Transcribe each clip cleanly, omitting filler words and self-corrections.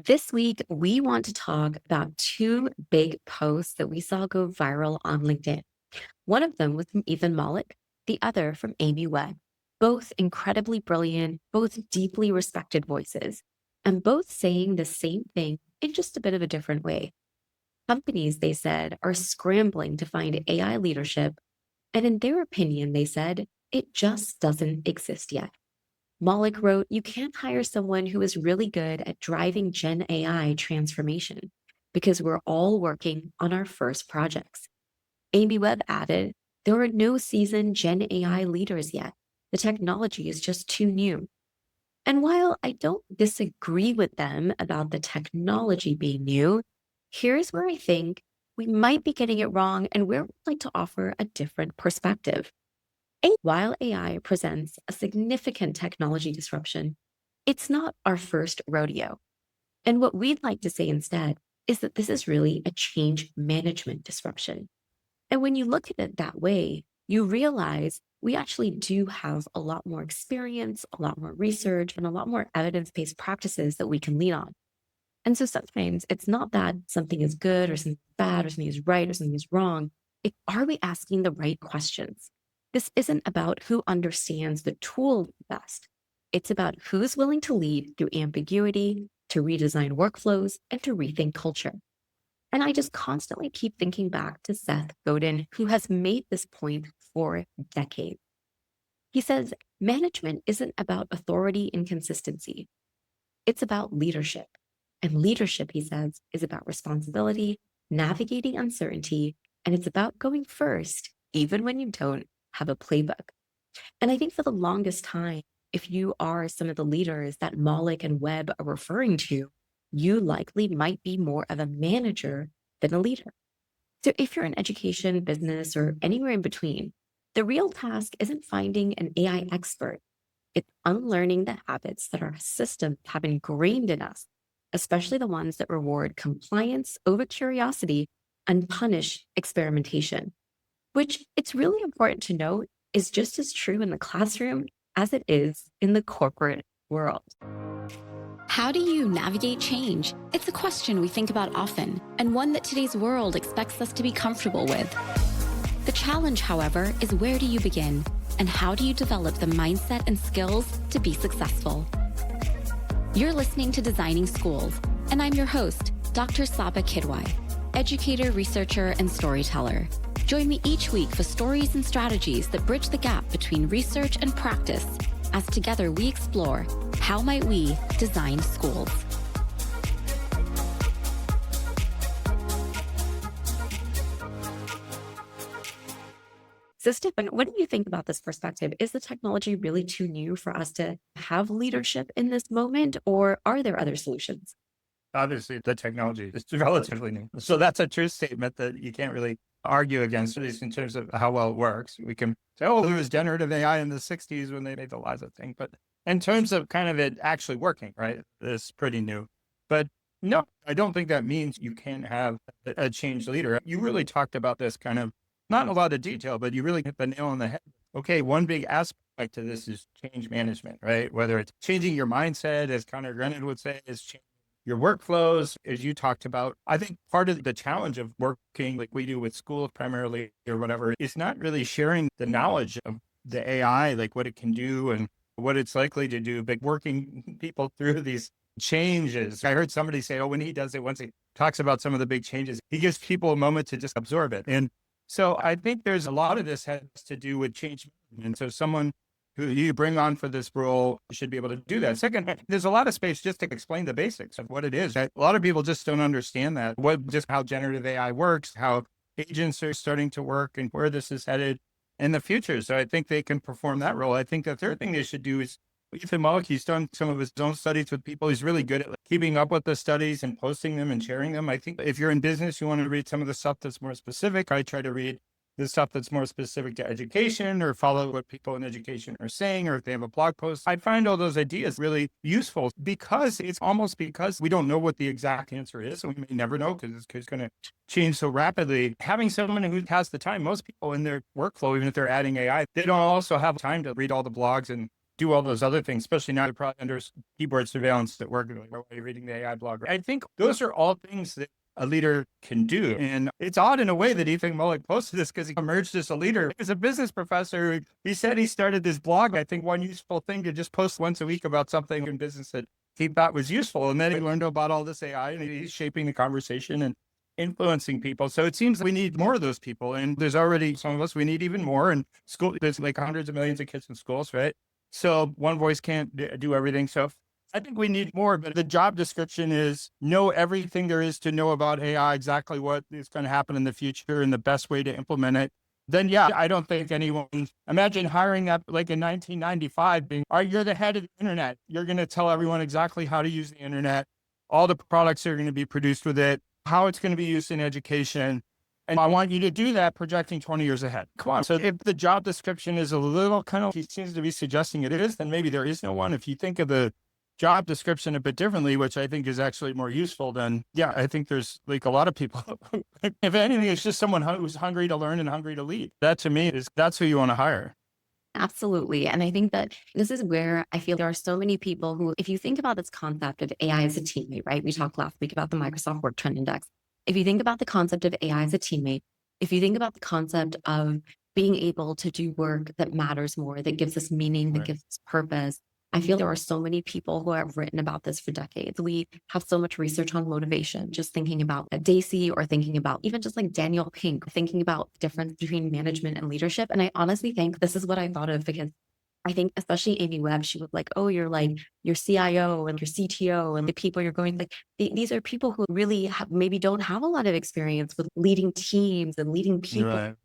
This week, we want to talk about two big posts that we saw go viral on LinkedIn. One of them was from Ethan Mollick, the other from Amy Webb. Both incredibly brilliant, both deeply respected voices, and both saying the same thing in just a bit of a different way. Companies, they said, are scrambling to find AI leadership, and in their opinion, they said, it just doesn't exist yet. Malik wrote, you can't hire someone who is really good at driving Gen AI transformation because we're all working on our first projects. Amy Webb added, there are no seasoned Gen AI leaders yet. The technology is just too new. And while I don't disagree with them about the technology being new, here's where I think we might be getting it wrong and where we'd like to offer a different perspective. While AI presents a significant technology disruption, it's not our first rodeo. And what we'd like to say instead is that this is really a change management disruption. And when you look at it that way, you realize we actually do have a lot more experience, a lot more research, and a lot more evidence based practices that we can lean on. And so sometimes it's not that something is good or something bad or something is right or something is wrong. Are we asking the right questions? This isn't about who understands the tool best. It's about who's willing to lead through ambiguity, to redesign workflows, and to rethink culture. And I just constantly keep thinking back to Seth Godin, who has made this point for decades. He says, management isn't about authority and consistency. It's about leadership. And leadership, he says, is about responsibility, navigating uncertainty, and it's about going first, even when you don't have a playbook. And I think for the longest time, if you are some of the leaders that Malik and Webb are referring to, you likely might be more of a manager than a leader. So if you're in education, business, or anywhere in between, the real task isn't finding an AI expert. It's unlearning the habits that our systems have ingrained in us, especially the ones that reward compliance over curiosity and punish experimentation, which it's really important to note is just as true in the classroom as it is in the corporate world. How do you navigate change? It's a question we think about often, and one that today's world expects us to be comfortable with. The challenge, however, is where do you begin, and how do you develop the mindset and skills to be successful? You're listening to Designing Schools, and I'm your host, Dr. Sabba Kidwai, educator, researcher, and storyteller. Join me each week for stories and strategies that bridge the gap between research and practice, as together we explore how might we design schools. So, Stefan, what do you think about this perspective? Is the technology really too new for us to have leadership in this moment, or are there other solutions? Obviously, the technology is relatively new. So that's a true statement that you can't really argue against, at least in terms of how well it works. We can say, oh, there was generative AI in the 60s when they made the LISA thing. But in terms of kind of it actually working, right, it's pretty new. But no, I don't think that means you can't have a change leader. You really talked about this kind of, not in a lot of detail, but you really hit the nail on the head. Okay, one big aspect to this is change management, right? Whether it's changing your mindset, as Connor Grennan would say, is changing your workflows, as you talked about. I think part of the challenge of working like we do with schools primarily or whatever is not really sharing the knowledge of the AI, like what it can do and what it's likely to do, but working people through these changes. I heard somebody say, oh, when he does it, once he talks about some of the big changes, he gives people a moment to just absorb it. And so I think there's a lot of this has to do with change. And so someone who you bring on for this role should be able to do that. Second, there's a lot of space just to explain the basics of what it is. A lot of people just don't understand that, just how generative AI works, how agents are starting to work and where this is headed in the future. So I think they can perform that role. I think the third thing they should do is Ethan Mullick, he's done some of his own studies with people. He's really good at keeping up with the studies and posting them and sharing them. I think if you're in business, you want to read some of the stuff that's more specific. I try to read the stuff that's more specific to education or follow what people in education are saying, or if they have a blog post. I find all those ideas really useful because it's almost because we don't know what the exact answer is. And we may never know because it's going to change so rapidly. Having someone who has the time, most people in their workflow, even if they're adding AI, they don't also have time to read all the blogs and do all those other things, especially now they're probably under keyboard surveillance at work, like, while you're reading the AI blog. I think those are all things that a leader can do. And it's odd in a way that Ethan Mullick posted this because he emerged as a leader. As a business professor, he said he started this blog. I think one useful thing to just post once a week about something in business that he thought was useful. And then he learned about all this AI and he's shaping the conversation and influencing people. So it seems we need more of those people. And there's already some of us, we need even more. And school, there's like hundreds of millions of kids in schools, right? So one voice can't do everything. So I think we need more, but the job description is know everything there is to know about AI, exactly what is going to happen in the future and the best way to implement it. Then, yeah, I don't think anyone, imagine hiring up like in 1995, being, all right, you're the head of the internet. You're going to tell everyone exactly how to use the internet, all the products that are going to be produced with it, how it's going to be used in education. And I want you to do that projecting 20 years ahead. Come on. So if the job description is a little kind of, he seems to be suggesting it is, then maybe there is no one. If you think of the job description a bit differently, which I think is actually more useful, then yeah, I think there's like a lot of people, if anything, it's just someone who's hungry to learn and hungry to lead. That to me that's who you want to hire. Absolutely. And I think that this is where I feel there are so many people who, if you think about this concept of AI as a teammate, right? We talked last week about the Microsoft Work Trend Index. If you think about the concept of AI as a teammate, if you think about the concept of being able to do work that matters more, that gives us meaning, that gives us purpose, I feel there are so many people who have written about this for decades. We have so much research on motivation, just thinking about Dacey or thinking about even just like Daniel Pink, thinking about the difference between management and leadership. And I honestly think this is what I thought of because I think especially Amy Webb, she was like, oh, you're like your CIO and your CTO and the people you're going like, these are people who really maybe don't have a lot of experience with leading teams and leading people. Right.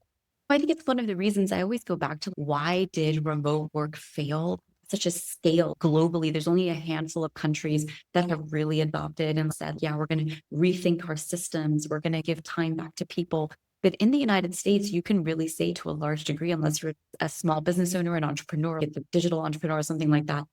I think it's one of the reasons I always go back to why did remote work fail such a scale globally? There's only a handful of countries that have really adopted and said, yeah, we're going to rethink our systems. We're going to give time back to people. But in the United States, you can really say to a large degree, unless you're a small business owner, an entrepreneur, a digital entrepreneur, or something like that,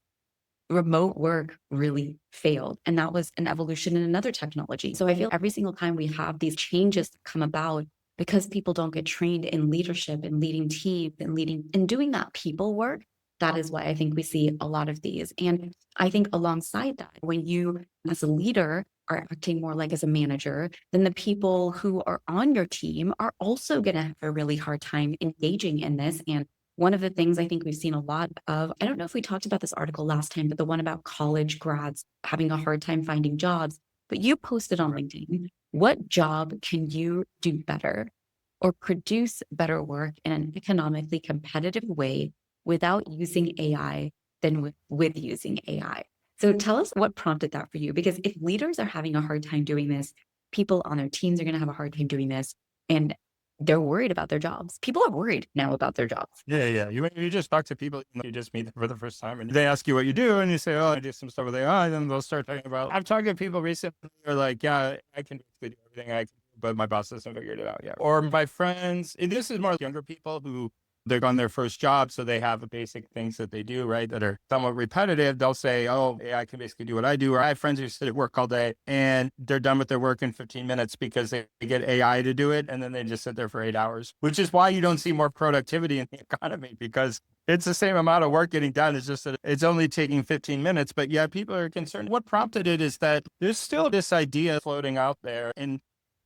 remote work really failed. And that was an evolution in another technology. So I feel every single time we have these changes that come about, because people don't get trained in leadership and leading teams and leading and doing that people work, that is why I think we see a lot of these. And I think alongside that, when you as a leader are acting more like as a manager, then the people who are on your team are also going to have a really hard time engaging in this. And one of the things I think we've seen a lot of, I don't know if we talked about this article last time, but the one about college grads having a hard time finding jobs, but you posted on LinkedIn, what job can you do better or produce better work in an economically competitive way without using AI than with using AI? So tell us what prompted that for you, because if leaders are having a hard time doing this, people on their teams are going to have a hard time doing this, and they're worried about their jobs. People are worried now about their jobs. Yeah. You just talk to people, you just meet them for the first time and they ask you what you do and you say, oh, I do some stuff with AI. And then they'll start talking about, I've talked to people recently who are like, yeah, I can basically do everything I can, but my boss hasn't figured it out yet. Or my friends, and this is more younger people who they're on their first job, so they have basic things that they do, right, that are somewhat repetitive. They'll say, oh, AI can basically do what I do. Or I have friends who sit at work all day and they're done with their work in 15 minutes because they get AI to do it. And then they just sit there for 8 hours, which is why you don't see more productivity in the economy, because it's the same amount of work getting done. It's just that it's only taking 15 minutes. But yeah, people are concerned. What prompted it is that there's still this idea floating out there. And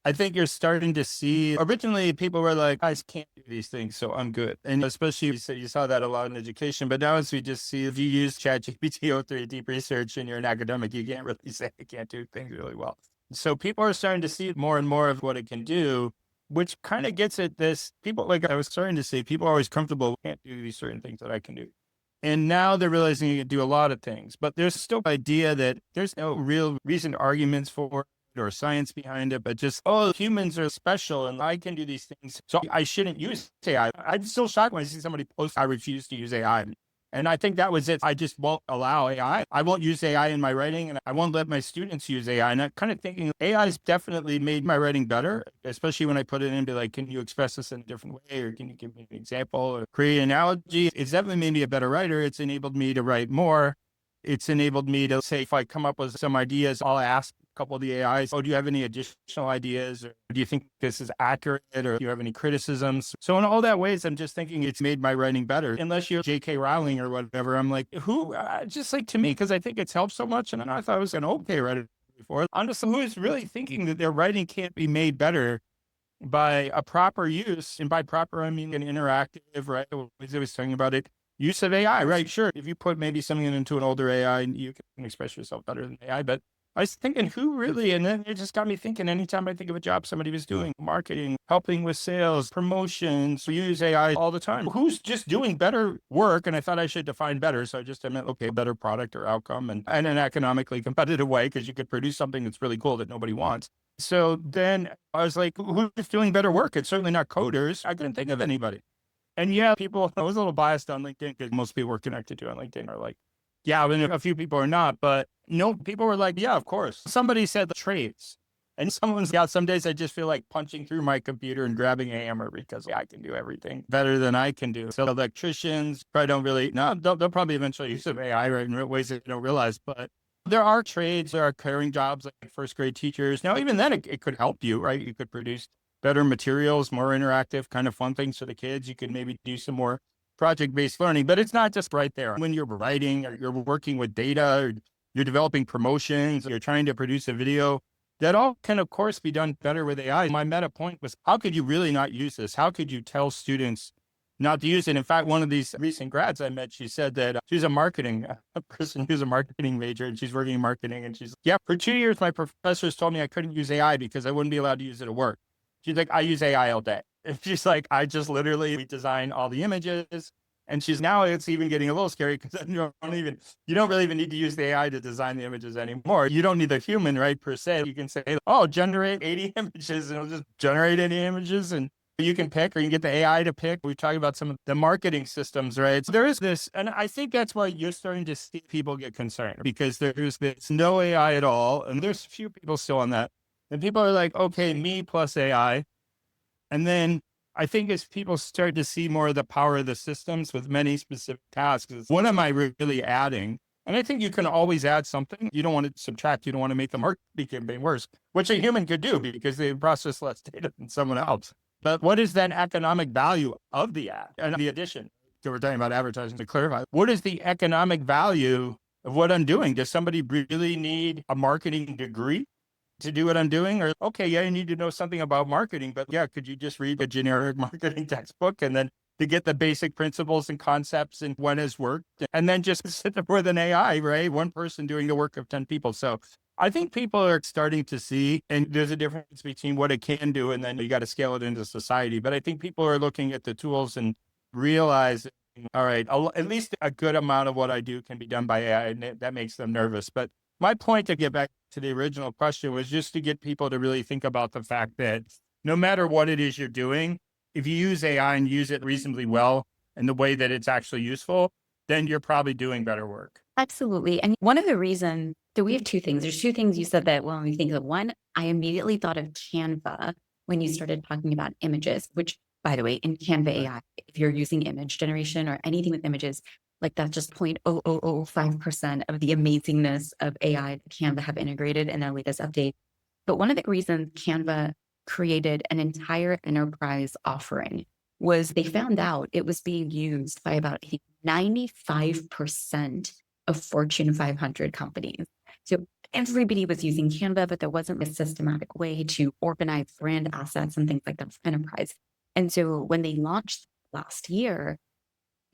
I think you're starting to see, originally people were like, I can't do these things, so I'm good. And especially you saw that a lot in education, but now as we just see, if you use ChatGPT or 3 deep research and you're an academic, you can't really say I can't do things really well. So people are starting to see more and more of what it can do, which kind of gets at this, people, like I was starting to say, people are always comfortable, can't do these certain things that I can do. And now they're realizing you can do a lot of things, but there's still idea that there's no real reasoned arguments for or science behind it, but just, oh, humans are special and I can do these things, so I shouldn't use AI. I'm still shocked when I see somebody post, I refuse to use AI. And I think that was it. I just won't allow AI. I won't use AI in my writing and I won't let my students use AI. And I'm kind of thinking AI has definitely made my writing better, especially when I put it into like, can you express this in a different way? Or can you give me an example or create an analogy? It's definitely made me a better writer. It's enabled me to write more. It's enabled me to say, if I come up with some ideas, I'll ask couple of the AIs. Oh, do you have any additional ideas? Or do you think this is accurate? Or do you have any criticisms? So in all that ways, I'm just thinking it's made my writing better. Unless you're J.K. Rowling or whatever, I'm like, who, just like to me, because I think it's helped so much. And I thought I was an okay writer before. I'm just who is really thinking that their writing can't be made better by a proper use. And by proper, I mean an interactive, right? As I was talking about it, use of AI, right? Sure. If you put maybe something into an older AI, you can express yourself better than AI. But I was thinking, who really? And then it just got me thinking, anytime I think of a job somebody was doing, marketing, helping with sales, promotions, we use AI all the time. Who's just doing better work? And I thought I should define better. So I just meant, okay, better product or outcome and in an economically competitive way, because you could produce something that's really cool that nobody wants. So then I was like, who's doing better work? It's certainly not coders. I couldn't think of anybody. And yeah, people, I was a little biased on LinkedIn because most people we're connected to on LinkedIn are like, yeah, I mean, a few people are not, but no, people were like, yeah, of course. Somebody said the trades. And someone's, yeah, some days I just feel like punching through my computer and grabbing a hammer because I can do everything better than I can do. So electricians probably don't really, no, they'll probably eventually use some AI, right, in ways that you don't realize. But there are trades, there are caring jobs like first grade teachers. Now, even then, it could help you, right? You could produce better materials, more interactive, kind of fun things for the kids. You could maybe do some more project-based learning, but it's not just right there. When you're writing or you're working with data or you're developing promotions, or you're trying to produce a video, that all can, of course, be done better with AI. My meta point was, how could you really not use this? How could you tell students not to use it? In fact, one of these recent grads I met, she said that she's a person who's a marketing major, and she's working in marketing. And she's, yeah, for 2 years, my professors told me I couldn't use AI because I wouldn't be allowed to use it at work. She's like, I use AI all day. And she's like, I just literally redesign all the images. And she's now, it's even getting a little scary because you don't really even need to use the AI to design the images anymore. You don't need the human, right, per se. You can say, oh, generate 80 images, and it'll just generate 80 images. And you can pick, or you can get the AI to pick. We talk about some of the marketing systems, right? So there is this, and I think that's why you're starting to see people get concerned, because there's this no AI at all. And there's a few people still on that. And people are like, okay, me plus AI. And then I think as people start to see more of the power of the systems with many specific tasks, what am I really adding? And I think you can always add something. You don't want to subtract. You don't want to make the marketing campaign worse, which a human could do because they process less data than someone else. But what is that economic value of the ad and the addition? So we're talking about advertising to clarify. What is the economic value of what I'm doing? Does somebody really need a marketing degree to do what I'm doing? Or, okay, yeah, you need to know something about marketing, but yeah, could you just read a generic marketing textbook and then to get the basic principles and concepts and what has worked, and then just sit there with an AI, right? One person doing the work of 10 people. So I think people are starting to see, and there's a difference between what it can do and then you got to scale it into society. But I think people are looking at the tools and realizing, all right, at least a good amount of what I do can be done by AI, and that makes them nervous. But my point, to get back to the original question, was just to get people to really think about the fact that no matter what it is you're doing, if you use AI and use it reasonably well in the way that it's actually useful, then you're probably doing better work. Absolutely. And one of the reasons, so we have two things. There's two things you said that when we think of. One, I immediately thought of Canva when you started talking about images, which, by the way, in Canva AI, if you're using image generation or anything with images, like that's just 0.0005% of the amazingness of AI that Canva have integrated in their latest update. But one of the reasons Canva created an entire enterprise offering was they found out it was being used by about 95% of Fortune 500 companies. So everybody was using Canva, but there wasn't a systematic way to organize brand assets and things like that for enterprise. And so when they launched last year,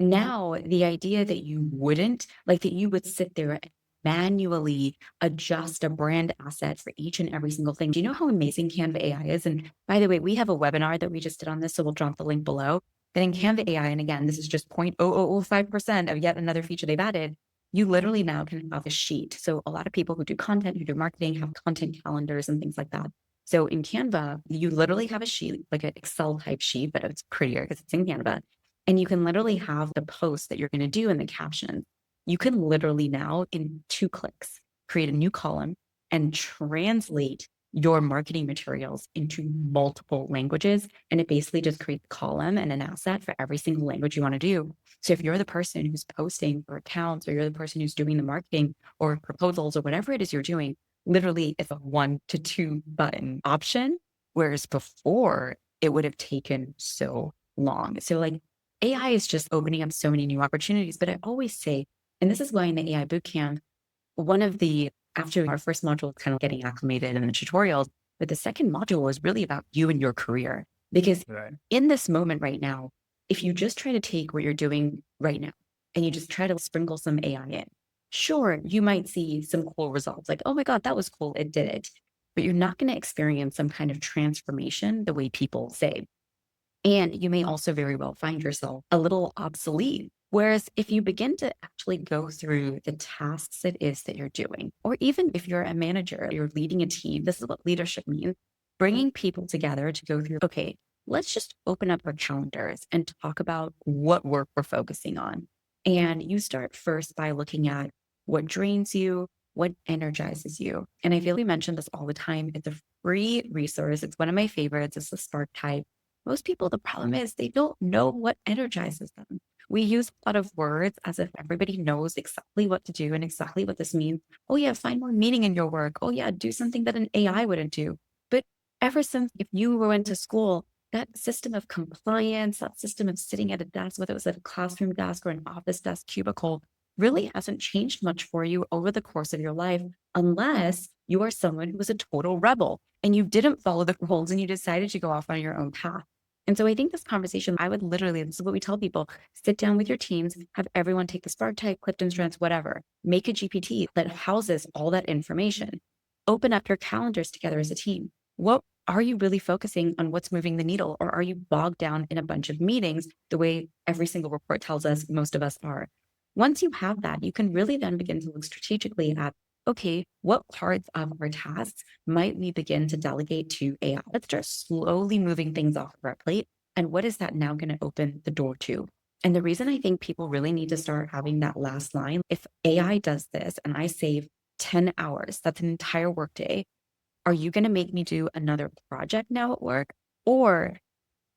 now the idea that you wouldn't, like that you would sit there and manually adjust a brand asset for each and every single thing. Do you know how amazing Canva AI is? And by the way, we have a webinar that we just did on this, so we'll drop the link below. But in Canva AI, and again, this is just 0.0005% of yet another feature they've added, you literally now can have a sheet. So a lot of people who do content, who do marketing, have content calendars and things like that. So in Canva, you literally have a sheet, like an Excel type sheet, but it's prettier because it's in Canva. And you can literally have the post that you're going to do in the caption. You can literally now, in 2 clicks, create a new column and translate your marketing materials into multiple languages. And it basically just creates a column and an asset for every single language you want to do. So if you're the person who's posting for accounts, or you're the person who's doing the marketing or proposals or whatever it is you're doing, Literally, it's a 1 to 2 button option, whereas before it would have taken so long. So, like, AI is just opening up so many new opportunities. But I always say, and this is why in the AI bootcamp, one of the after our first module was kind of getting acclimated in the tutorials, but the second module was really about you and your career. Because Right. in this moment right now, if you just try to take what you're doing right now and you just try to sprinkle some AI in, sure, you might see some cool results like, oh my God, that was cool. It did it. But you're not going to experience some kind of transformation the way people say. And you may also very well find yourself a little obsolete. Whereas if you begin to actually go through the tasks it is that you're doing, or even if you're a manager, you're leading a team, this is what leadership means, bringing people together to go through, okay, let's just open up our calendars and talk about what work we're focusing on. And you start first by looking at what drains you, what energizes you. And I feel we mention this all the time. It's a free resource. It's one of my favorites. It's the Spark Type. Most people, the problem is they don't know what energizes them. We use a lot of words as if everybody knows exactly what to do and exactly what this means. Oh, yeah, find more meaning in your work. Oh, yeah, do something that an AI wouldn't do. But ever since if you went to school, that system of compliance, that system of sitting at a desk, whether it was a classroom desk or an office desk cubicle, really hasn't changed much for you over the course of your life, unless you are someone who was a total rebel and you didn't follow the rules and you decided to go off on your own path. And so I think this conversation, I would literally, this is what we tell people, sit down with your teams, have everyone take the Spark Type, Clifton Strengths, whatever, make a GPT that houses all that information. Open up your calendars together as a team. What are you really focusing on what's moving the needle? Or are you bogged down in a bunch of meetings the way every single report tells us most of us are? Once you have that, you can really then begin to look strategically at, okay, what parts of our tasks might we begin to delegate to AI? Let's start slowly moving things off of our plate. And what is that now going to open the door to? And the reason I think people really need to start having that last line, if AI does this and I save 10 hours, that's an entire workday. Are you going to make me do another project now at work? Or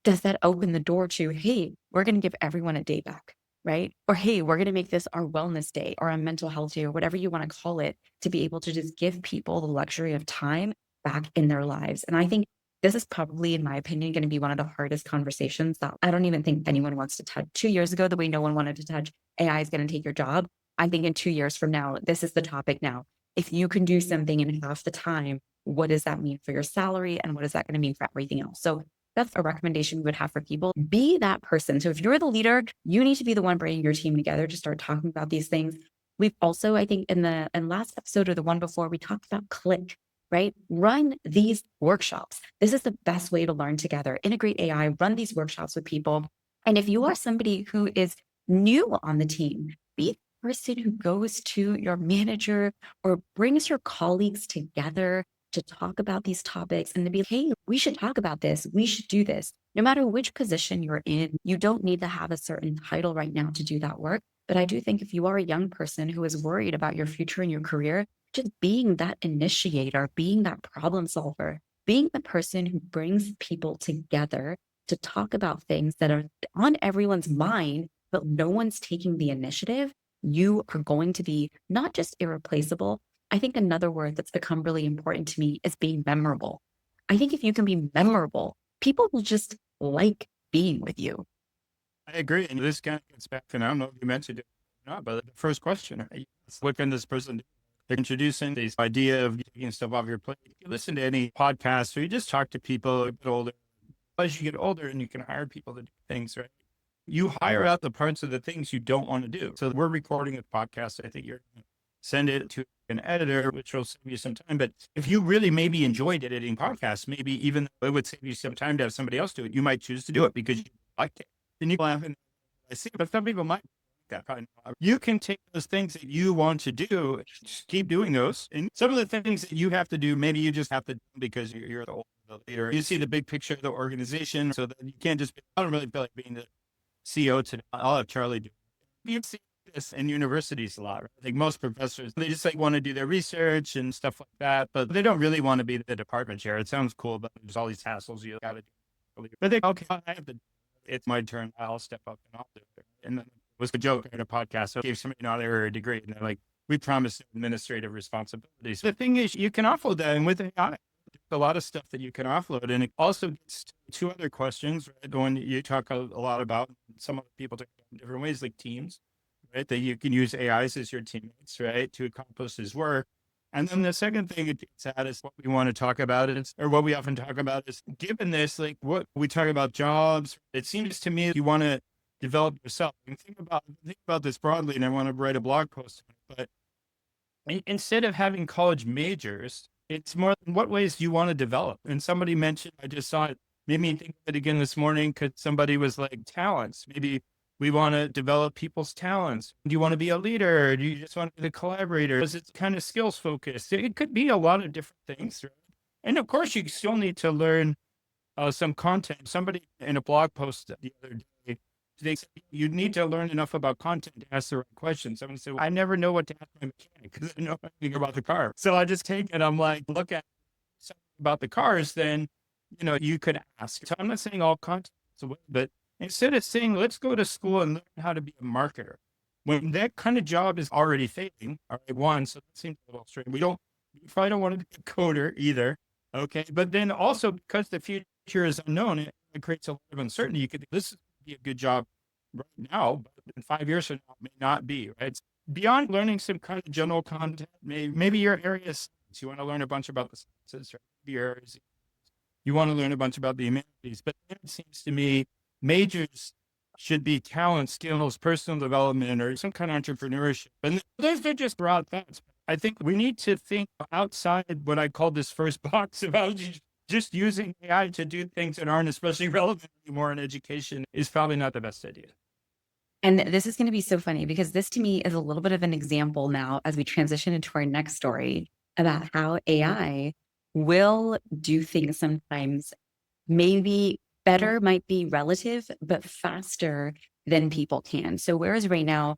does that open the door to, hey, we're going to give everyone a day back, right? Or, hey, we're going to make this our wellness day or a mental health day or whatever you want to call it, to be able to just give people the luxury of time back in their lives. And I think this is probably, in my opinion, going to be one of the hardest conversations that I don't even think anyone wants to touch. 2 years ago, the way no one wanted to touch AI is going to take your job. I think in 2 years from now, this is the topic now. If you can do something in half the time, what does that mean for your salary? And what is that going to mean for everything else? So that's a recommendation we would have for people. Be that person. So if you're the leader, you need to be the one bringing your team together to start talking about these things. We've also, I think, in the last episode or the one before, we talked about click, right? Run these workshops. This is the best way to learn together. Integrate AI, run these workshops with people. And if you are somebody who is new on the team, be the person who goes to your manager or brings your colleagues together to talk about these topics and to be, hey, we should talk about this. We should do this. No matter which position you're in, you don't need to have a certain title right now to do that work. But I do think if you are a young person who is worried about your future and your career, just being that initiator, being that problem solver, being the person who brings people together to talk about things that are on everyone's mind, but no one's taking the initiative, you are going to be not just irreplaceable. I think another word that's become really important to me is being memorable. I think if you can be memorable, people will just like being with you. I agree. And this kind of gets back, and I don't know if you mentioned it or not, but the first question, right? What can this person do? They're introducing this idea of taking stuff off your plate. You listen to any podcast or you just talk to people a bit older. As you get older and you can hire people to do things, right? You hire out the parts of the things you don't want to do. So we're recording a podcast. I think you're going to send it to an editor, which will save you some time. But if you really maybe enjoyed editing podcasts, maybe even though it would save you some time to have somebody else do it, you might choose to do it because you liked it. Then you laugh and I see, but some people might like that. Probably not. You can take those things that you want to do, just keep doing those. And some of the things that you have to do, maybe you just have to do because you're the leader. You see the big picture of the organization, so that you can't just be, I don't really feel like being the CEO today. I'll have Charlie do it. You see this in universities a lot. Right? I think most professors, they just like want to do their research and stuff like that, but they don't really want to be the department chair. It sounds cool, but there's all these hassles you got to do. But they, okay, I have to, it's my turn. I'll step up and I'll do it. And then it was a joke in a podcast. So I gave somebody not a degree and they're like, we promise administrative responsibilities. The thing is, you can offload that, and with AI, there's a lot of stuff that you can offload. And it also gets to two other questions, right? The one that you talk a lot about, some other people talk about in different ways, like teams, right? That you can use AIs as your teammates, right, to accomplish this work. And then the second thing it gets at is what we want to talk about is, or what we often talk about is, given this, like what we talk about jobs, it seems to me you want to develop yourself. And think about this broadly, and I want to write a blog post on it. But instead of having college majors, it's more in what ways do you want to develop? And somebody mentioned, I just saw it, made me think of it again this morning because somebody was like, talents. Maybe we want to develop people's talents. Do you want to be a leader? Do you just want to be a collaborator? Is it kind of skills focused? It could be a lot of different things. Right? And of course, you still need to learn some content. Somebody in a blog post the other day, they said you need to learn enough about content to ask the right questions. Someone said, I never know what to ask my mechanic because I know anything about the car. So I just take it. I'm like, look at something about the cars, then, you could ask. So I'm not saying all content is away, but instead of saying, let's go to school and learn how to be a marketer, when that kind of job is already fading, all right, one, so that seems a little strange. We probably don't want to be a coder either. Okay. But then also because the future is unknown, it creates a lot of uncertainty. You could think this would be a good job right now, but in 5 years from now, it may not be, right? It's beyond learning some kind of general content, maybe your area is science. You want to learn a bunch about the sciences, right? Maybe your area is, you want to learn a bunch about the humanities. But it seems to me majors should be talent, skills, personal development, or some kind of entrepreneurship. And those are just broad thoughts. I think we need to think outside what I call this first box about just using AI to do things that aren't especially relevant anymore in education is probably not the best idea. And this is going to be so funny because this to me is a little bit of an example now as we transition into our next story about how AI will do things sometimes maybe better might be relative, but faster than people can. So whereas right now,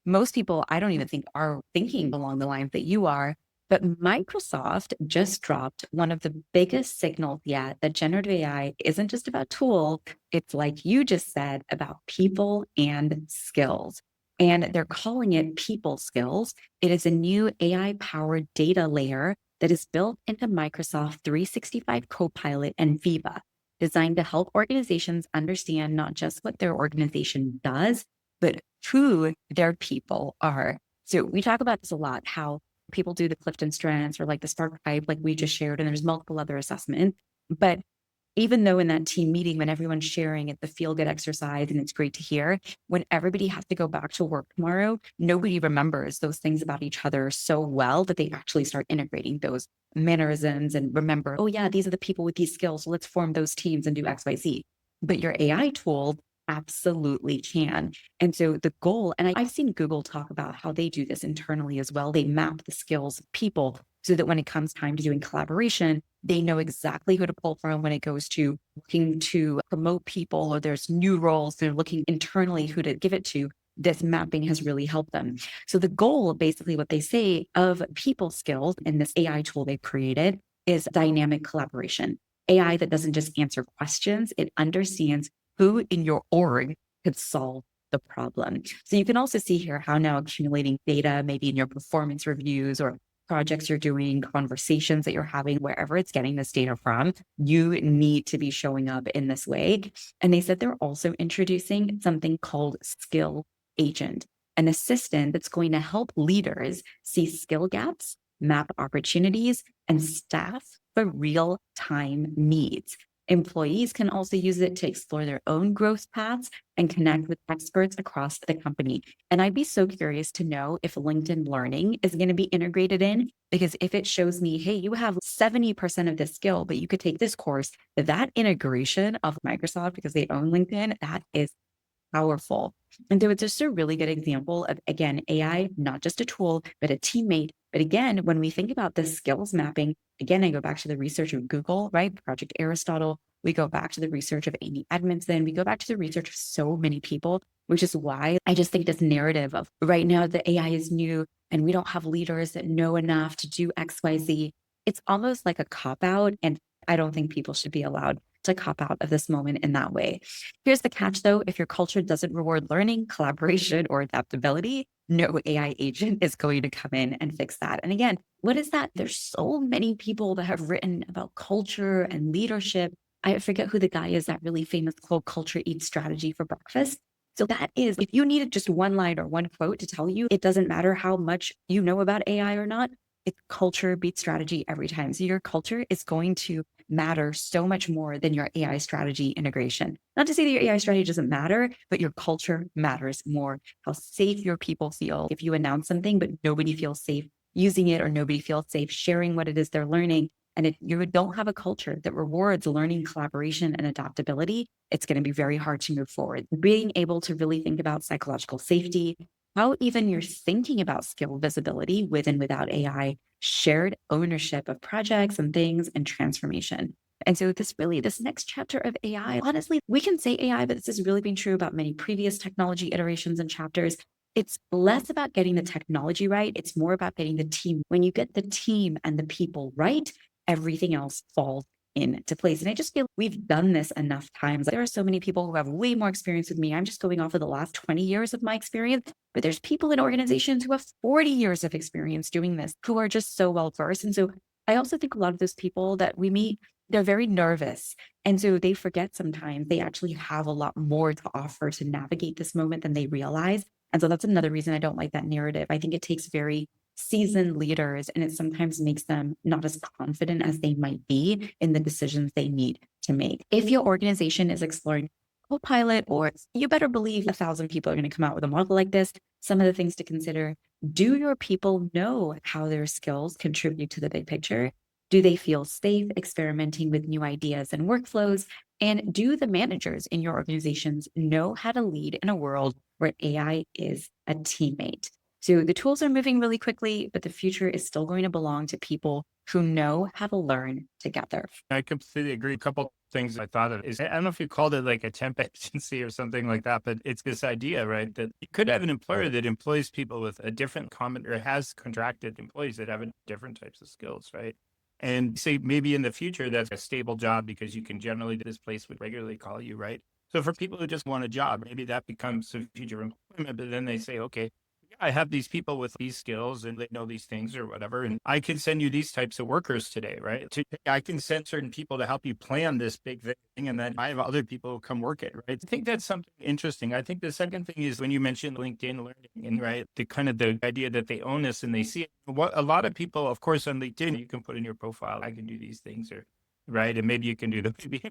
most people, I don't even think are thinking along the lines that you are, but Microsoft just dropped one of the biggest signals yet that generative AI isn't just about tools. It's like you just said about people and skills. And they're calling it people skills. It is a new AI powered data layer that is built into Microsoft 365 Copilot and Viva, designed to help organizations understand not just what their organization does, but who their people are. So we talk about this a lot, how people do the Clifton Strengths or like the Spark Type, like we just shared, and there's multiple other assessments. But even though in that team meeting, when everyone's sharing it, the feel good exercise, and it's great to hear, when everybody has to go back to work tomorrow, nobody remembers those things about each other so well that they actually start integrating those mannerisms and remember, oh yeah, these are the people with these skills. So let's form those teams and do X, Y, Z. But your AI tool absolutely can. And so the goal, and I've seen Google talk about how they do this internally as well. They map the skills of people so that when it comes time to doing collaboration, they know exactly who to pull from when it goes to looking to promote people or there's new roles, they're looking internally who to give it to. This mapping has really helped them. So the goal, basically what they say of people skills in this AI tool they've created is dynamic collaboration. AI that doesn't just answer questions, it understands who in your org could solve the problem. So you can also see here how now accumulating data, maybe in your performance reviews or projects you're doing, conversations that you're having, wherever it's getting this data from, you need to be showing up in this way. And they said they're also introducing something called Skill Agent, an assistant that's going to help leaders see skill gaps, map opportunities, and staff for real-time needs. Employees can also use it to explore their own growth paths and connect with experts across the company. And I'd be so curious to know if LinkedIn Learning is going to be integrated in, because if it shows me, hey, you have 70% of this skill, but you could take this course, that integration of Microsoft, because they own LinkedIn, that is powerful. And so it's just a really good example of, again, AI, not just a tool, but a teammate. But again, when we think about the skills mapping, again, I go back to the research of Google, right? Project Aristotle. We go back to the research of Amy Edmondson. We go back to the research of so many people, which is why I just think this narrative of right now the AI is new and we don't have leaders that know enough to do X, Y, Z. It's almost like a cop out. And I don't think people should be allowed to cop out of this moment in that way. Here's the catch though, if your culture doesn't reward learning, collaboration, or adaptability, no AI agent is going to come in and fix that. And again, what is that? There's so many people that have written about culture and leadership. I forget who the guy is, that really famous quote, culture eats strategy for breakfast. So that is, if you needed just one line or one quote to tell you, it doesn't matter how much you know about AI or not, it's culture beats strategy every time. So your culture is going to matter so much more than your AI strategy integration. Not to say that your AI strategy doesn't matter, but your culture matters more. How safe your people feel if you announce something, but nobody feels safe using it or nobody feels safe sharing what it is they're learning. And if you don't have a culture that rewards learning, collaboration, and adaptability, it's going to be very hard to move forward. Being able to really think about psychological safety, how even you're thinking about skill visibility with and without AI, shared ownership of projects and things, and transformation. And so this next chapter of AI, honestly, we can say AI, but this has really been true about many previous technology iterations and chapters. It's less about getting the technology right. It's more about getting the team. When you get the team and the people right, everything else falls into place. And I just feel we've done this enough times. There are so many people who have way more experience with me. I'm just going off of the last 20 years of my experience, but there's people in organizations who have 40 years of experience doing this, who are just so well versed. And so I also think a lot of those people that we meet, they're very nervous. And so they forget sometimes they actually have a lot more to offer to navigate this moment than they realize. And so that's another reason I don't like that narrative. I think it takes very seasoned leaders, and it sometimes makes them not as confident as they might be in the decisions they need to make. If your organization is exploring Copilot, or you better believe 1,000 people are going to come out with a model like this, some of the things to consider: do your people know how their skills contribute to the big picture? Do they feel safe experimenting with new ideas and workflows? And do the managers in your organizations know how to lead in a world where AI is a teammate? So the tools are moving really quickly, but the future is still going to belong to people who know how to learn together. I completely agree. A couple things I thought of is, I don't know if you called it like a temp agency or something like that, but it's this idea, right? That you could have an employer that employs people with a different common, or has contracted employees that have different types of skills, right? And say maybe in the future, that's a stable job because you can generally, this place would regularly call you, right? So for people who just want a job, maybe that becomes a future employment, but then they say, okay, I have these people with these skills and they know these things or whatever. And I can send you these types of workers today, right? I can send certain people to help you plan this big thing. And then I have other people who come work it, right? I think that's something interesting. I think the second thing is when you mentioned LinkedIn learning, and right, the kind of the idea that they own this and they see it. What a lot of people, of course, on LinkedIn, you can put in your profile, I can do these things, or right. And maybe you can do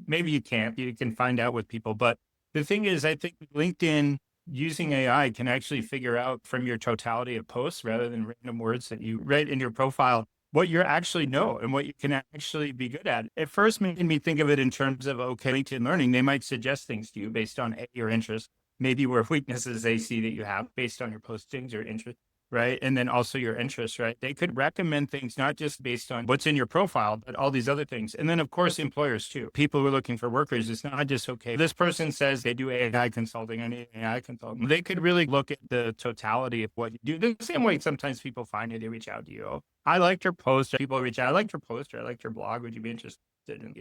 maybe you can't, you can find out with people. But the thing is, I think LinkedIn, using AI, can actually figure out from your totality of posts rather than random words that you write in your profile what you actually know and what you can actually be good at. It first made me think of it in terms of, okay, LinkedIn learning, they might suggest things to you based on your interest, maybe where weaknesses they see that you have based on your postings or interest, right? And then also your interests, right? They could recommend things not just based on what's in your profile, but all these other things. And then, of course, employers too. People who are looking for workers, it's not just, okay, this person says they do AI consulting, I need an AI consultant. They could really look at the totality of what you do. The same way sometimes people find it, they reach out to you. Oh, I liked your post. People reach out, I liked your post, or I liked your blog. Would you be interested in,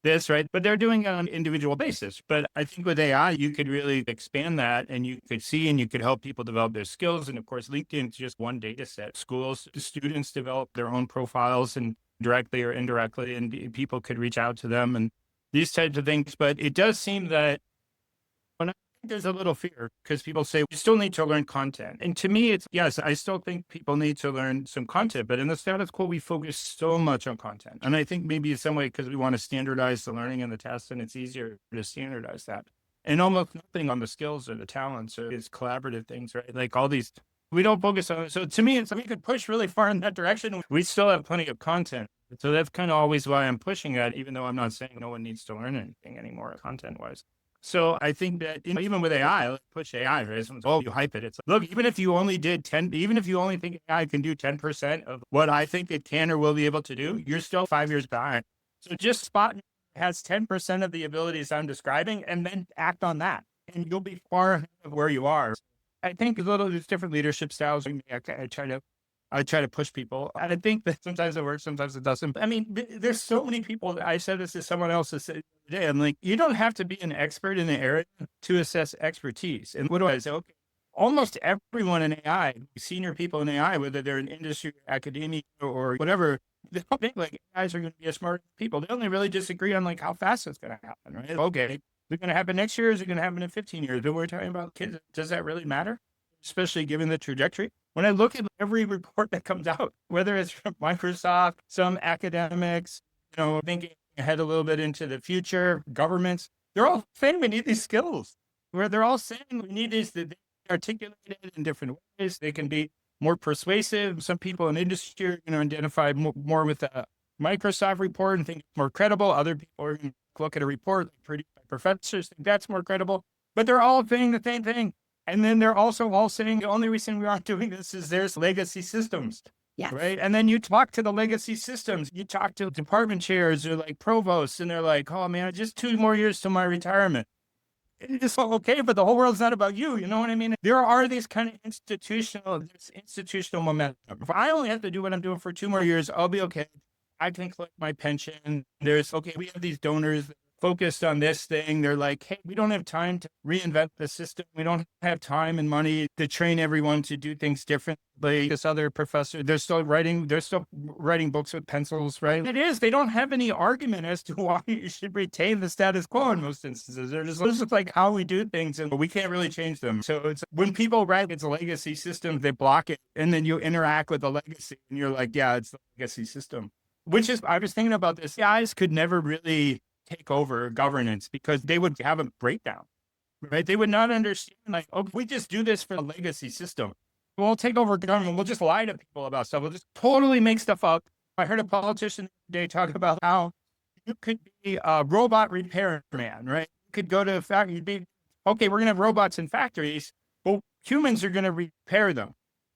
this, right? But they're doing it on an individual basis. But I think with AI, you could really expand that, and you could see and you could help people develop their skills. And of course, LinkedIn is just one data set. Schools, students develop their own profiles, and directly or indirectly, and people could reach out to them and these types of things. But it does seem that when I think there's a little fear, because people say you still need to learn content. And to me, it's yes, I still think people need to learn some content, but in the status quo, we focus so much on content. And I think maybe in some way, because we want to standardize the learning and the tests, and it's easier to standardize that. And almost nothing on the skills or the talents or these collaborative things, right? Like all these, we don't focus on it. So to me, it's, we could push really far in that direction. We still have plenty of content. So that's kind of always why I'm pushing that, even though I'm not saying no one needs to learn anything anymore content wise. So I think that even with AI, let's push AI, right? Oh, you hype it. It's like, look, even if you only did 10, even if you only think AI can do 10% of what I think it can or will be able to do, you're still 5 years behind. So just spot has 10% of the abilities I'm describing and then act on that. And you'll be far ahead of where you are. I think there's different leadership styles. I try to push people. And I think that sometimes it works, sometimes it doesn't. I mean, there's so many people. I said this to someone else the other day. I'm like, you don't have to be an expert in the area to assess expertise. And what do I say? Okay, almost everyone in AI, senior people in AI, whether they're in industry, academia, or whatever, they all think like AIs are going to be as smart as people. They only really disagree on like how fast it's going to happen, right? Okay, is it going to happen next year? Is it going to happen in 15 years? But we're talking about kids. Does that really matter? Especially given the trajectory. When I look at every report that comes out, whether it's from Microsoft, some academics, thinking ahead a little bit into the future, governments, they're all saying we need these skills. Where they're all saying we need these to be articulated in different ways. They can be more persuasive. Some people in industry are going to identify more with a Microsoft report and think it's more credible. Other people are going to look at a report like produced by professors, think that's more credible. But they're all saying the same thing. And then they're also all saying the only reason we aren't doing this is there's legacy systems. Yes. Right. And then you talk to the legacy systems, you talk to department chairs or like provosts, and they're like, oh man, just 2 more years to my retirement. It's all okay, but the whole world's not about you. You know what I mean? There are these kind of institutional momentum. If I only have to do what I'm doing for 2 more years, I'll be okay. I can collect my pension. We have these donors focused on this thing. They're like, hey, we don't have time to reinvent the system. We don't have time and money to train everyone to do things differently. This other professor, they're still writing books with pencils, right? It is. They don't have any argument as to why you should retain the status quo in most instances. They're just, this is like how we do things and we can't really change them. So it's when people write it's a legacy system, they block it. And then you interact with the legacy and you're like, yeah, it's the legacy system. I was thinking about this. Guys could never really take over governance because they would have a breakdown, right? They would not understand, like, oh, we just do this for the legacy system. We'll take over government. We'll just lie to people about stuff. We'll just totally make stuff up. I heard a politician today talk about how you could be a robot repairman, right? You could go to a factory, you'd be, okay, we're going to have robots in factories, but humans are going to repair them,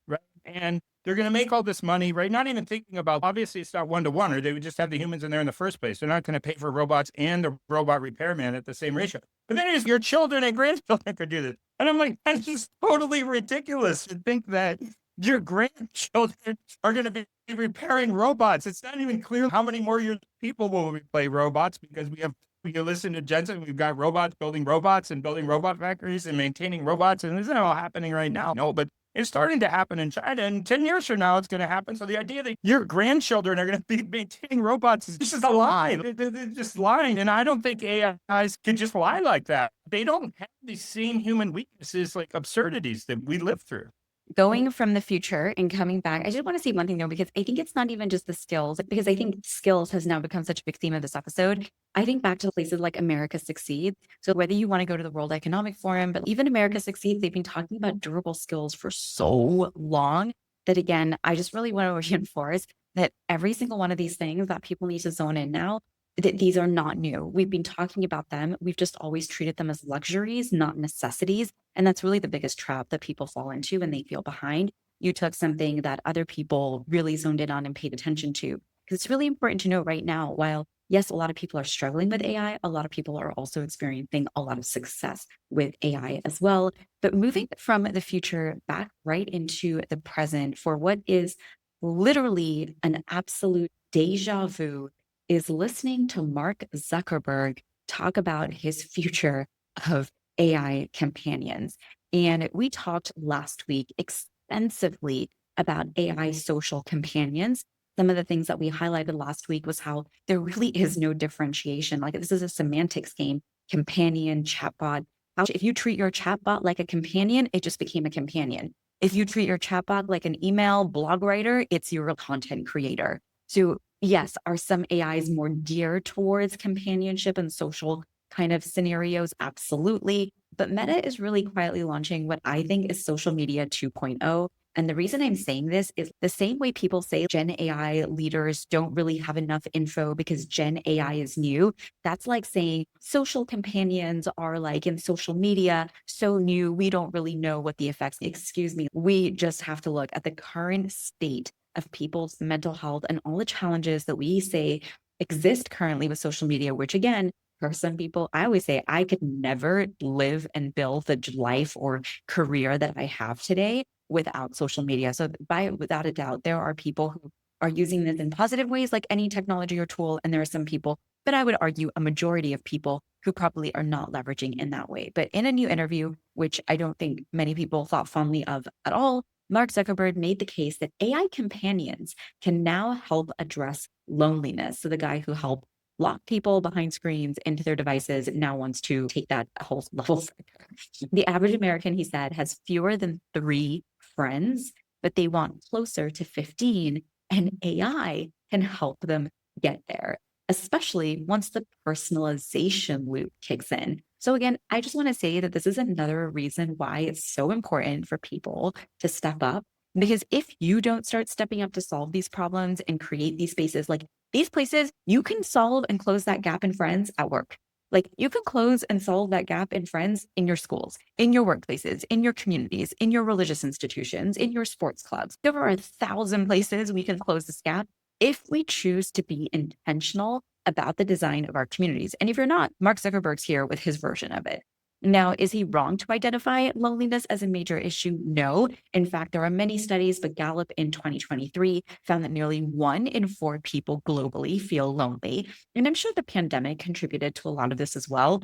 right? And they're going to make all this money, right? Not even thinking about, obviously it's not 1-to-1, or they would just have the humans in there in the first place. They're not going to pay for robots and the robot repairman at the same ratio. But then it's your children and grandchildren could do this. And I'm like, that's just totally ridiculous to think that your grandchildren are going to be repairing robots. It's not even clear how many more years people will replay robots because we can listen to Jensen. We've got robots building robots and building robot factories and maintaining robots. And isn't it all happening right now? No, but it's starting to happen in China, and 10 years from now, it's going to happen. So the idea that your grandchildren are going to be maintaining robots is just a lie. They're just lying. And I don't think AIs can just lie like that. They don't have these same human weaknesses, like absurdities that we live through. Going from the future and coming back, I just want to say one thing though, because I think it's not even just the skills, because I think skills has now become such a big theme of this episode. I think back to places like America Succeeds. So whether you want to go to the World Economic Forum, but even America Succeeds, they've been talking about durable skills for so long that, again, I just really want to reinforce that every single one of these things that people need to zone in now, that these are not new. We've been talking about them. We've just always treated them as luxuries, not necessities. And that's really the biggest trap that people fall into when they feel behind. You took something that other people really zoned in on and paid attention to. Because it's really important to know right now, while yes, a lot of people are struggling with AI, a lot of people are also experiencing a lot of success with AI as well. But moving from the future back right into the present for what is literally an absolute deja vu is listening to Mark Zuckerberg talk about his future of AI companions. And we talked last week extensively about AI social companions. Some of the things that we highlighted last week was how there really is no differentiation. Like this is a semantics game, companion, chatbot. If you treat your chatbot like a companion, it just became a companion. If you treat your chatbot like an email blog writer, it's your content creator. So yes, are some AIs more geared towards companionship and social kind of scenarios? Absolutely. But Meta is really quietly launching what I think is social media 2.0. And the reason I'm saying this is the same way people say Gen AI leaders don't really have enough info because Gen AI is new. That's like saying social companions are like in social media, so new, we don't really know what the effects. Excuse me. We just have to look at the current state of people's mental health and all the challenges that we say exist currently with social media, which again, for some people, I always say I could never live and build the life or career that I have today without social media. So without a doubt, there are people who are using this in positive ways, like any technology or tool. And there are some people, but I would argue a majority of people who probably are not leveraging in that way. But in a new interview, which I don't think many people thought fondly of at all, Mark Zuckerberg made the case that AI companions can now help address loneliness. So the guy who helped lock people behind screens into their devices now wants to take that a whole level further. The average American, he said, has fewer than 3 friends, but they want closer to 15, and AI can help them get there, especially once the personalization loop kicks in. So again, I just want to say that this is another reason why it's so important for people to step up. Because if you don't start stepping up to solve these problems and create these spaces, like these places, you can solve and close that gap in friends at work. Like you can close and solve that gap in friends in your schools, in your workplaces, in your communities, in your religious institutions, in your sports clubs. There are 1,000 places we can close this gap if we choose to be intentional about the design of our communities. And if you're not, Mark Zuckerberg's here with his version of it. Now, is he wrong to identify loneliness as a major issue? No. In fact, there are many studies, but Gallup in 2023 found that nearly 1 in 4 people globally feel lonely. And I'm sure the pandemic contributed to a lot of this as well.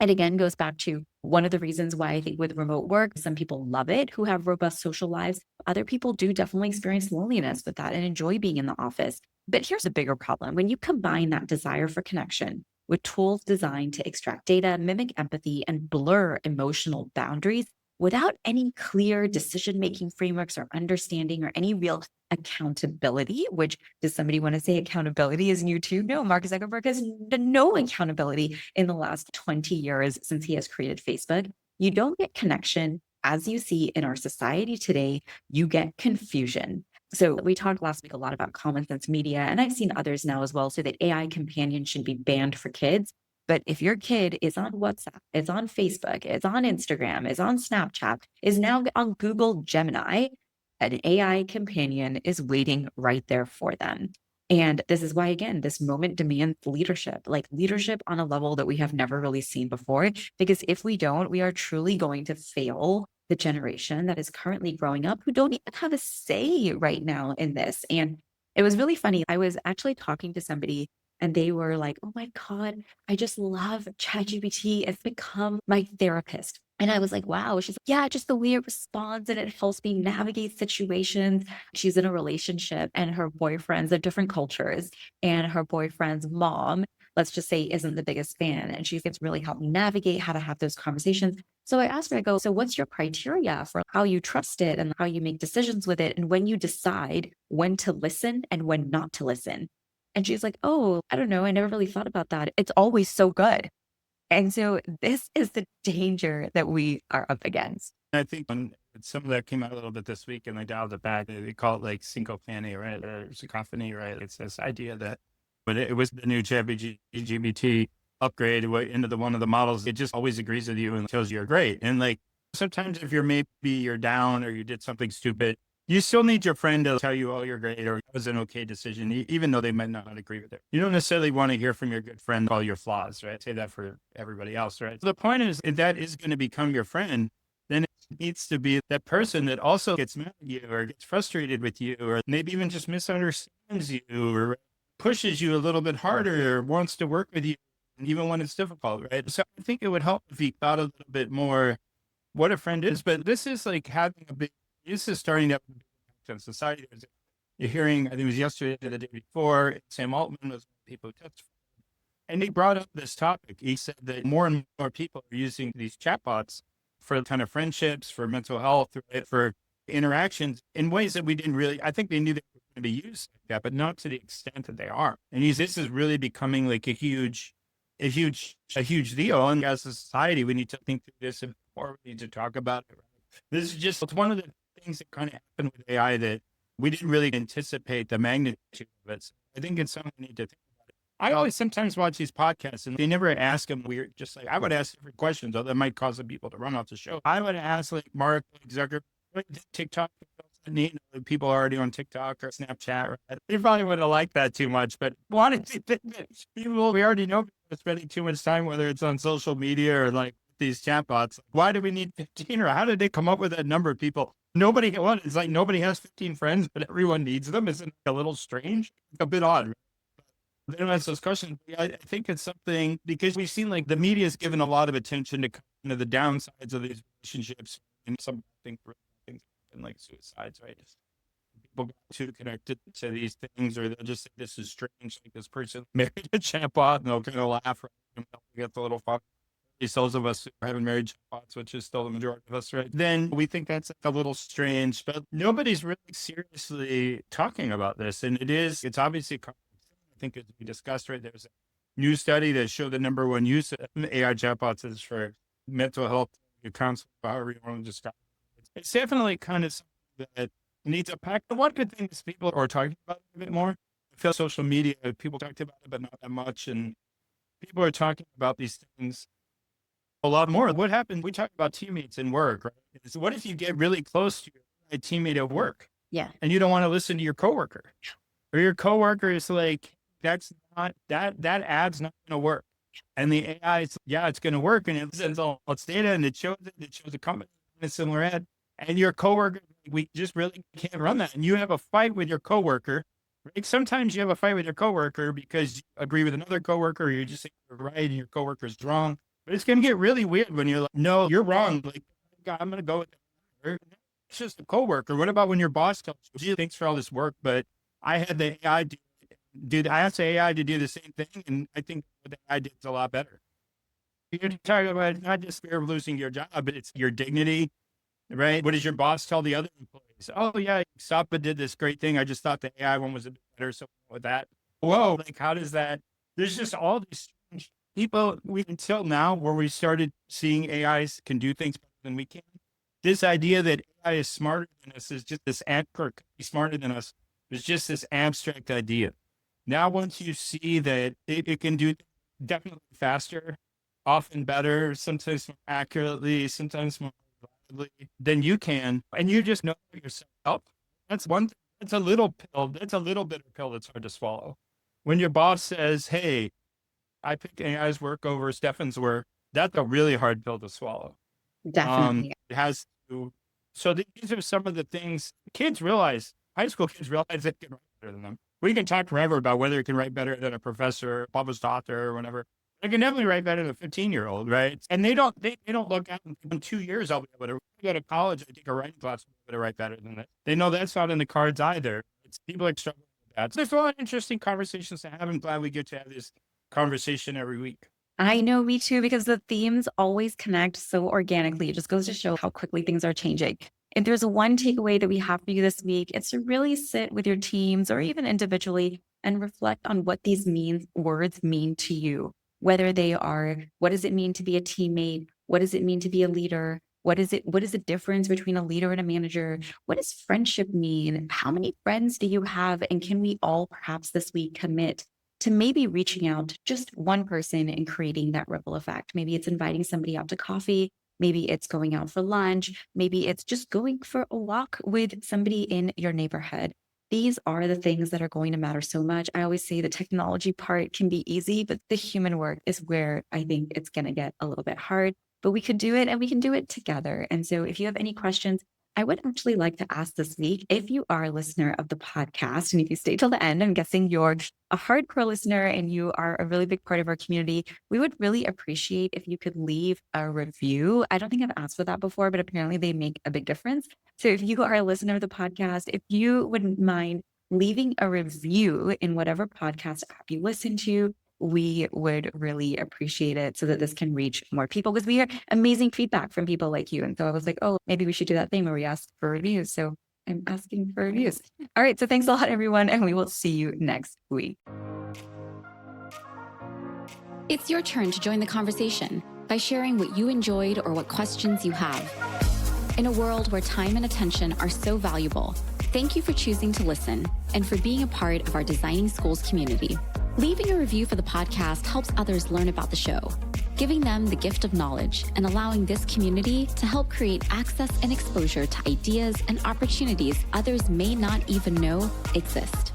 It again goes back to one of the reasons why I think with remote work, some people love it who have robust social lives. Other people do definitely experience loneliness with that and enjoy being in the office. But here's a bigger problem. When you combine that desire for connection with tools designed to extract data, mimic empathy, and blur emotional boundaries without any clear decision-making frameworks or understanding or any real accountability, which does somebody want to say accountability is new too? No, Mark Zuckerberg has no accountability in the last 20 years since he has created Facebook. You don't get connection as you see in our society today, you get confusion. So we talked last week a lot about common sense media, and I've seen others now as well, so that AI companions should be banned for kids. But if your kid is on WhatsApp, is on Facebook, is on Instagram, is on Snapchat, is now on Google Gemini, an AI companion is waiting right there for them. And this is why, again, this moment demands leadership, like leadership on a level that we have never really seen before. Because if we don't, we are truly going to fail the generation that is currently growing up who don't even have a say right now in this. And it was really funny. I was actually talking to somebody and they were like, oh my God, I just love ChatGPT. It's become my therapist. And I was like, wow. She's like, yeah, just the way it responds and it helps me navigate situations. She's in a relationship and her boyfriends are different cultures. And her boyfriend's mom, let's just say, isn't the biggest fan. And she gets really helped me navigate how to have those conversations. So I asked her, I go, so what's your criteria for how you trust it and how you make decisions with it? And when you decide when to listen and when not to listen? And she's like, oh, I don't know. I never really thought about that. It's always so good. And so this is the danger that we are up against. I think when some of that came out a little bit this week and they dialed it back, they call it like syncophanny, right? Or cacophony, right? It's this idea that when it was the new ChatGPT upgrade into one of the models, it just always agrees with you and tells you're great. And like sometimes if you're down or you did something stupid, you still need your friend to tell you, oh, you're great, or it was an okay decision, even though they might not agree with it. You don't necessarily want to hear from your good friend all your flaws, right? Say that for everybody else, right? So the point is, if that is going to become your friend, then it needs to be that person that also gets mad at you or gets frustrated with you, or maybe even just misunderstands you or pushes you a little bit harder or wants to work with you, even when it's difficult, right? So I think it would help if you thought a little bit more what a friend is. But this is like this is starting to have an impact on society. You're hearing, I think it was yesterday or the day before, Sam Altman was one of the people who testified. And he brought up this topic. He said that more and more people are using these chatbots for kind of friendships, for mental health, right, for interactions in ways that we didn't really, I think they knew they were going to be used like that, but not to the extent that they are. And this is really becoming like a huge deal. And as a society, we need to think through this and more. We need to talk about it. Right? This is just one of the things that kind of happened with AI that we didn't really anticipate the magnitude of it. So I think it's something we need to think about. I always sometimes watch these podcasts and they never ask them weird, just like I would ask different questions, although that might cause some people to run off the show. I would ask like Mark Zuckerberg, TikTok, neat, people already on TikTok or Snapchat. Right? They probably wouldn't like that too much, but wanted to people we already know are spending too much time, whether it's on social media or like these chatbots. Why do we need 15 or how did they come up with that number of people? It's like nobody has 15 friends, but everyone needs them. Isn't it a little strange? A bit odd. They don't ask those questions. I think it's something because we've seen like the media has given a lot of attention to kind of the downsides of these relationships, and some things happen like suicides, right? People get too connected to these things, or they'll just say this is strange. Like this person married a chatbot, and they'll kind of laugh, right? And they'll get the little fun. Those of us who haven't married chatbots, which is still the majority of us, right? Then we think that's a little strange, but nobody's really seriously talking about this. And it's obviously, I think as we discussed, right, there's a new study that showed the number one use of AI chatbots is for mental health, counseling, however you want to describe it. It's definitely kind of something that needs a pack. The one good thing is people are talking about it a bit more. I feel social media, people talked about it, but not that much. And people are talking about these things a lot more. What happens? We talk about teammates in work, right? So what if you get really close to your teammate at work? Yeah. And you don't want to listen to your coworker, or your coworker is like, that ad's not going to work. And the AI is, yeah, it's going to work. And it sends all its data and it shows a company in a similar ad. And your coworker, we just really can't run that. And you have a fight with your coworker, right? Sometimes you have a fight with your coworker because you agree with another coworker, or you just say you're right and your coworker's wrong. But it's going to get really weird when you're like, no, you're wrong. Like, I'm going to go with that. It's just a coworker. What about when your boss tells you, gee, thanks for all this work, but I had the AI I asked the AI to do the same thing, and I think what the AI did is a lot better. You're talking about not just fear of losing your job, but it's your dignity, right? What does your boss tell the other employees? Oh, yeah, Sabba did this great thing. I just thought the AI one was a bit better, so with that. Whoa, like, how does that? There's just all these strange people, until now, where we started seeing AIs can do things better than we can. This idea that AI is smarter than us is just this smarter than us is just this abstract idea. Now, once you see that it can do definitely faster, often better, sometimes more accurately, sometimes more reliably than you can, and you just know yourself, that's one thing. That's a little pill. That's a little bitter pill that's hard to swallow. When your boss says, hey, I picked AI's work over Stefan's work, that's a really hard pill to swallow. Definitely. It has to. So these are some of the things high school kids realize they can write better than them. We can talk forever about whether it can write better than a professor, Bubba's doctor, or whatever. They can definitely write better than a 15-year-old, right? And they don't look at in 2 years, I'll be able to go to college, I take a writing class, I'll be able to write better than that. They know that's not in the cards either. It's people are struggling with that. So there's a lot of interesting conversations to have. I'm glad we get to have this conversation every week. I know, me too, because the themes always connect so organically. It just goes to show how quickly things are changing. If there's one takeaway that we have for you this week, it's to really sit with your teams or even individually and reflect on what these words mean to you. Whether they are, what does it mean to be a teammate? What does it mean to be a leader? What is the difference between a leader and a manager? What does friendship mean? How many friends do you have? And can we all perhaps this week commit to maybe reaching out to just one person and creating that ripple effect? Maybe it's inviting somebody out to coffee. Maybe it's going out for lunch. Maybe it's just going for a walk with somebody in your neighborhood. These are the things that are going to matter so much. I always say the technology part can be easy, but the human work is where I think it's going to get a little bit hard. But we could do it, and we can do it together. And so if you have any questions, I would actually like to ask this week, if you are a listener of the podcast, and if you stay till the end, I'm guessing you're a hardcore listener and you are a really big part of our community, we would really appreciate if you could leave a review. I don't think I've asked for that before, but apparently they make a big difference. So if you are a listener of the podcast, if you wouldn't mind leaving a review in whatever podcast app you listen to, we would really appreciate it so that this can reach more people, because we hear amazing feedback from people like you. And so I was like, oh, maybe we should do that thing where we ask for reviews. So I'm asking for reviews. All right. So thanks a lot, everyone. And we will see you next week. It's your turn to join the conversation by sharing what you enjoyed or what questions you have. In a world where time and attention are so valuable, thank you for choosing to listen and for being a part of our Designing Schools community. Leaving a review for the podcast helps others learn about the show, giving them the gift of knowledge and allowing this community to help create access and exposure to ideas and opportunities others may not even know exist.